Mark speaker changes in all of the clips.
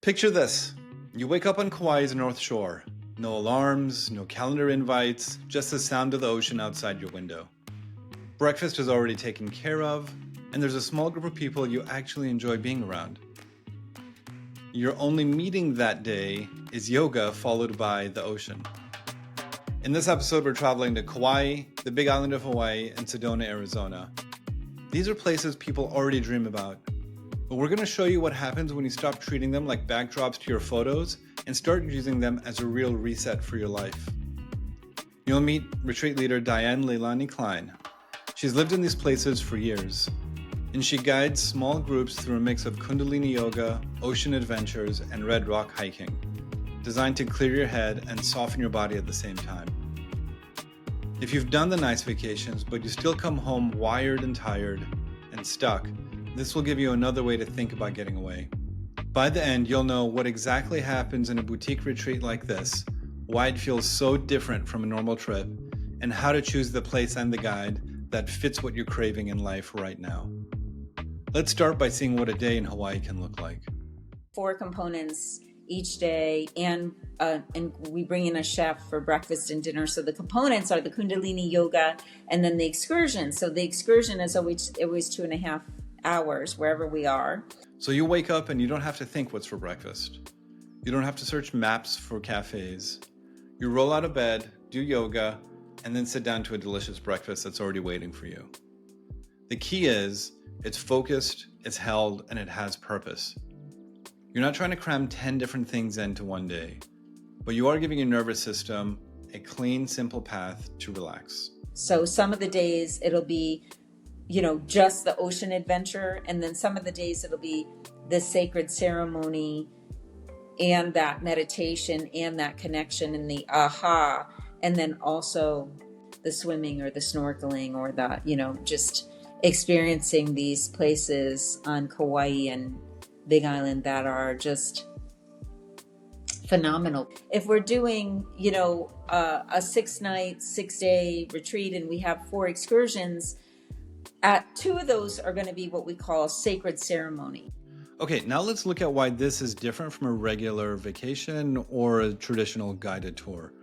Speaker 1: Picture this. You wake up on Kauai's North Shore. No alarms, no calendar invites, just the sound of the ocean outside your window. Breakfast is already taken care of, and there's a small group of people you actually enjoy being around. Your only meeting that day is yoga, followed by the ocean. In this episode, we're traveling to Kauai, the Big Island of Hawaii, and Sedona, Arizona. These are places people already dream about, but we're going to show you what happens when you stop treating them like backdrops to your photos and start using them as a real reset for your life. You'll meet retreat leader Diane Klein. She's lived in these places for years, and she guides small groups through a mix of Kundalini yoga, ocean adventures, and red rock hiking, designed to clear your head and soften your body at the same time. If you've done the nice vacations, but you still come home wired and tired and stuck, this will give you another way to think about getting away. By the end, you'll know what exactly happens in a boutique retreat like this, why it feels so different from a normal trip, and how to choose the place and the guide that fits what you're craving in life right now. Let's start by seeing what a day in Hawaii can look like.
Speaker 2: 4 components each day, and we bring in a chef for breakfast and dinner. So the components are the Kundalini yoga and then the excursion. So the excursion is always 2.5 hours wherever we are.
Speaker 1: So you wake up and you don't have to think what's for breakfast. You don't have to search maps for cafes. You roll out of bed, do yoga, and then sit down to a delicious breakfast that's already waiting for you. The key is, it's focused, it's held, and it has purpose. You're not trying to cram 10 different things into one day, but you are giving your nervous system a clean, simple path to relax.
Speaker 2: So some of the days it'll be, just the ocean adventure, and then some of the days it'll be the sacred ceremony and that meditation and that connection and the aha, and then also the swimming or the snorkeling or the, just experiencing these places on Kauai and Big Island that are just phenomenal. If we're doing, a 6-night, 6-day retreat and we have 4 excursions, 2 of those are going to be what we call sacred ceremony.
Speaker 1: Okay, now let's look at why this is different from a regular vacation or a traditional guided tour.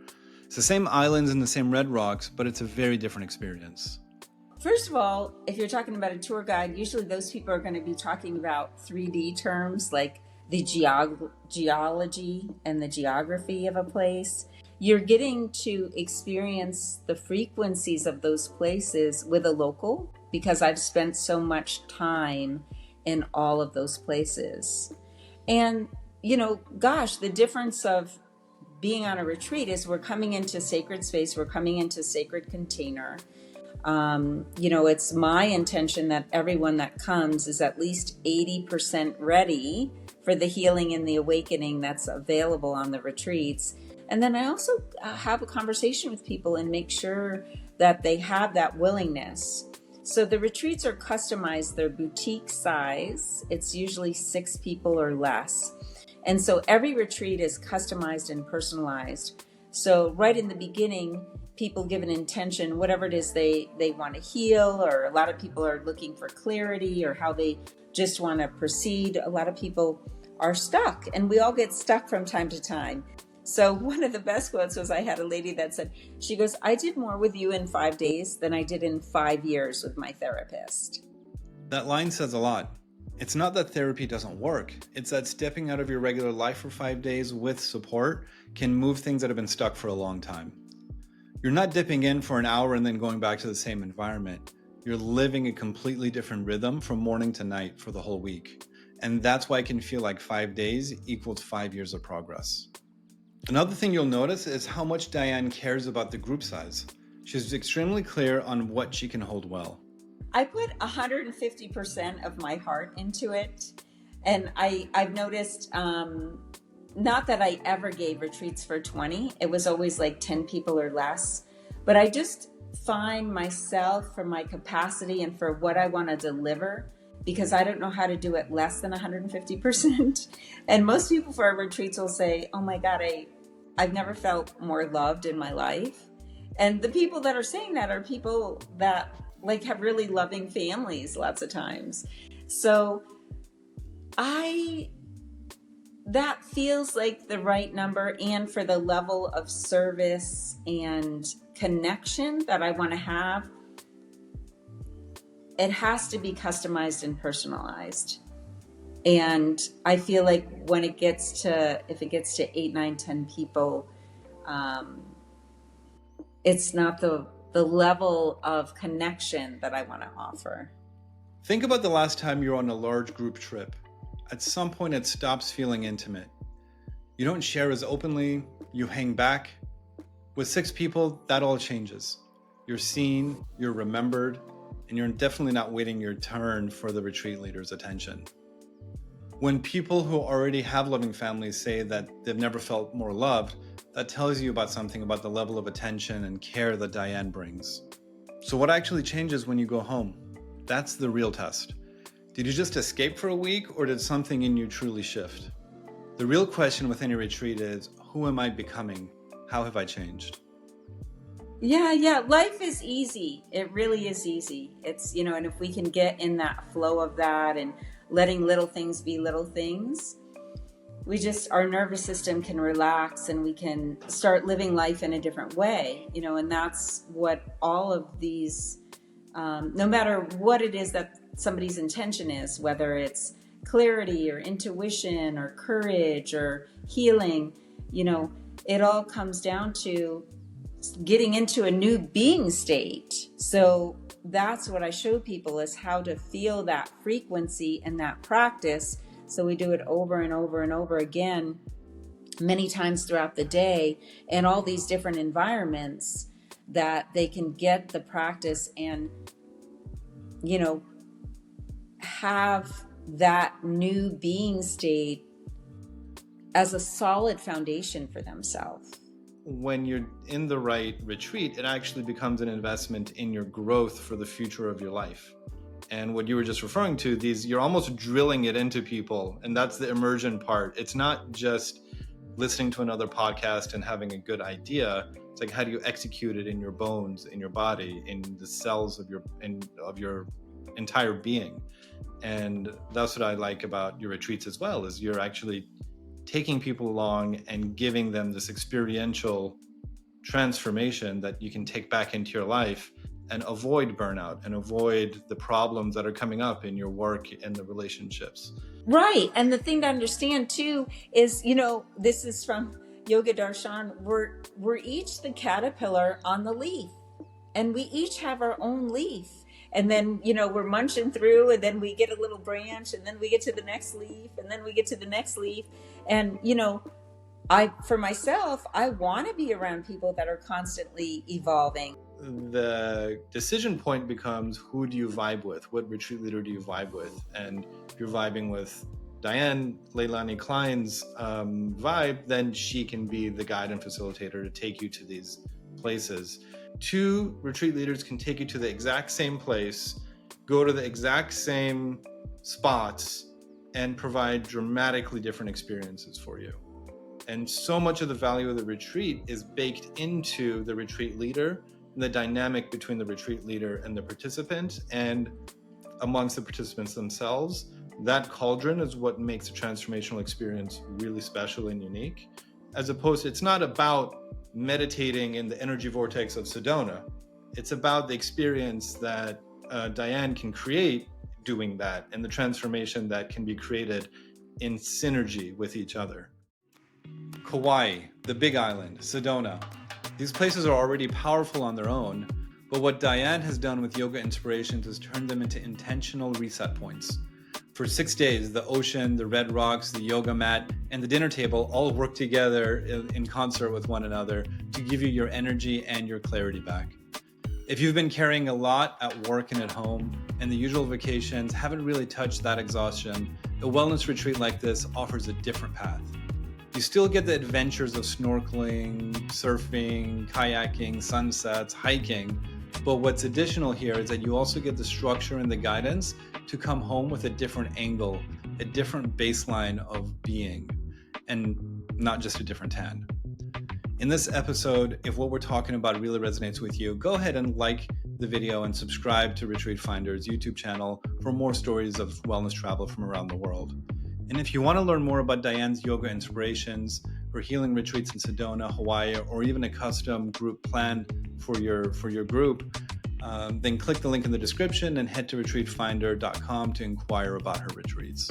Speaker 1: It's the same islands and the same red rocks, but it's a very different experience.
Speaker 2: First of all, if you're talking about a tour guide, usually those people are going to be talking about 3D terms like the geology and the geography of a place. You're getting to experience the frequencies of those places with a local, because I've spent so much time in all of those places. And, the difference of being on a retreat is we're coming into sacred space, we're coming into sacred container. It's my intention that everyone that comes is at least 80% ready for the healing and the awakening that's available on the retreats. And then I also have a conversation with people and make sure that they have that willingness. So the retreats are customized, they're boutique size. It's usually 6 people or less. And so every retreat is customized and personalized. So right in the beginning, people give an intention, whatever it is they want to heal, or a lot of people are looking for clarity or how they just want to proceed. A lot of people are stuck, and we all get stuck from time to time. So one of the best quotes was, I had a lady that said, she goes, I did more with you in 5 days than I did in 5 years with my therapist.
Speaker 1: That line says a lot. It's not that therapy doesn't work. It's that stepping out of your regular life for 5 days with support can move things that have been stuck for a long time. You're not dipping in for an hour and then going back to the same environment. You're living a completely different rhythm from morning to night for the whole week. And that's why it can feel like 5 days equals 5 years of progress. Another thing you'll notice is how much Diane cares about the group size. She's extremely clear on what she can hold well.
Speaker 2: I put 150% of my heart into it. And I've noticed, not that I ever gave retreats for 20. It was always like 10 people or less. But I just find myself, for my capacity and for what I want to deliver, because I don't know how to do it less than 150%. And most people for our retreats will say, oh my God, I've never felt more loved in my life. And the people that are saying that are people that have really loving families lots of times. So I that feels like the right number. And for the level of service and connection that I want to have, it has to be customized and personalized. And I feel like when it gets to, if it gets to 8, 9, 10 people, it's not the level of connection that I want to offer.
Speaker 1: Think about the last time you were on a large group trip. At some point, it stops feeling intimate. You don't share as openly, you hang back. With 6 people, that all changes. You're seen, you're remembered, and you're definitely not waiting your turn for the retreat leader's attention. When people who already have loving families say that they've never felt more loved, that tells you about something about the level of attention and care that Diane brings. So what actually changes when you go home? That's the real test. Did you just escape for a week, or did something in you truly shift? The real question with any retreat is, who am I becoming? How have I changed?
Speaker 2: Yeah. Life is easy. It really is easy. It's, and if we can get in that flow of that and letting little things be little things, our nervous system can relax and we can start living life in a different way, and that's what all of these, no matter what it is that somebody's intention is, whether it's clarity or intuition or courage or healing, it all comes down to getting into a new being state. So that's what I show people, is how to feel that frequency and that practice. So we do it over and over and over again, many times throughout the day, in all these different environments, that they can get the practice and, have that new being state as a solid foundation for themselves.
Speaker 1: When you're in the right retreat, it actually becomes an investment in your growth for the future of your life. And what you were just referring to, you're almost drilling it into people. And that's the immersion part. It's not just listening to another podcast and having a good idea. It's like, how do you execute it in your bones, in your body, in the cells of your entire being? And that's what I like about your retreats as well, is you're actually taking people along and giving them this experiential transformation that you can take back into your life and avoid burnout and avoid the problems that are coming up in your work and the relationships.
Speaker 2: Right. And the thing to understand too is, this is from Yoga Darshan, we're each the caterpillar on the leaf, and we each have our own leaf. And then, we're munching through, and then we get a little branch, and then we get to the next leaf, and then we get to the next leaf. And, for myself, I want to be around people that are constantly evolving.
Speaker 1: The decision point becomes, who do you vibe with? What retreat leader do you vibe with? And if you're vibing with Diane, Leilani Klein's vibe, then she can be the guide and facilitator to take you to these places. 2 retreat leaders can take you to the exact same place, go to the exact same spots, and provide dramatically different experiences for you. And so much of the value of the retreat is baked into the retreat leader, and the dynamic between the retreat leader and the participant, and amongst the participants themselves. That cauldron is what makes a transformational experience really special and unique. As opposed to, it's not about meditating in the energy vortex of Sedona. It's about the experience that Diane can create doing that, and the transformation that can be created in synergy with each other. Kauai, the Big Island, Sedona. These places are already powerful on their own, but what Diane has done with Yoga Inspirations is turn them into intentional reset points. For 6 days, the ocean, the red rocks, the yoga mat, and the dinner table all work together in concert with one another to give you your energy and your clarity back. If you've been carrying a lot at work and at home, and the usual vacations haven't really touched that exhaustion, a wellness retreat like this offers a different path. You still get the adventures of snorkeling, surfing, kayaking, sunsets, hiking, but what's additional here is that you also get the structure and the guidance to come home with a different angle, a different baseline of being, and not just a different tan. In this episode, if what we're talking about really resonates with you, go ahead and like the video and subscribe to Retreat Finder's YouTube channel for more stories of wellness travel from around the world. And if you want to learn more about Diane's yoga inspirations, her healing retreats in Sedona, Hawaii, or even a custom group plan for your group, then click the link in the description and head to retreatfinder.com to inquire about her retreats.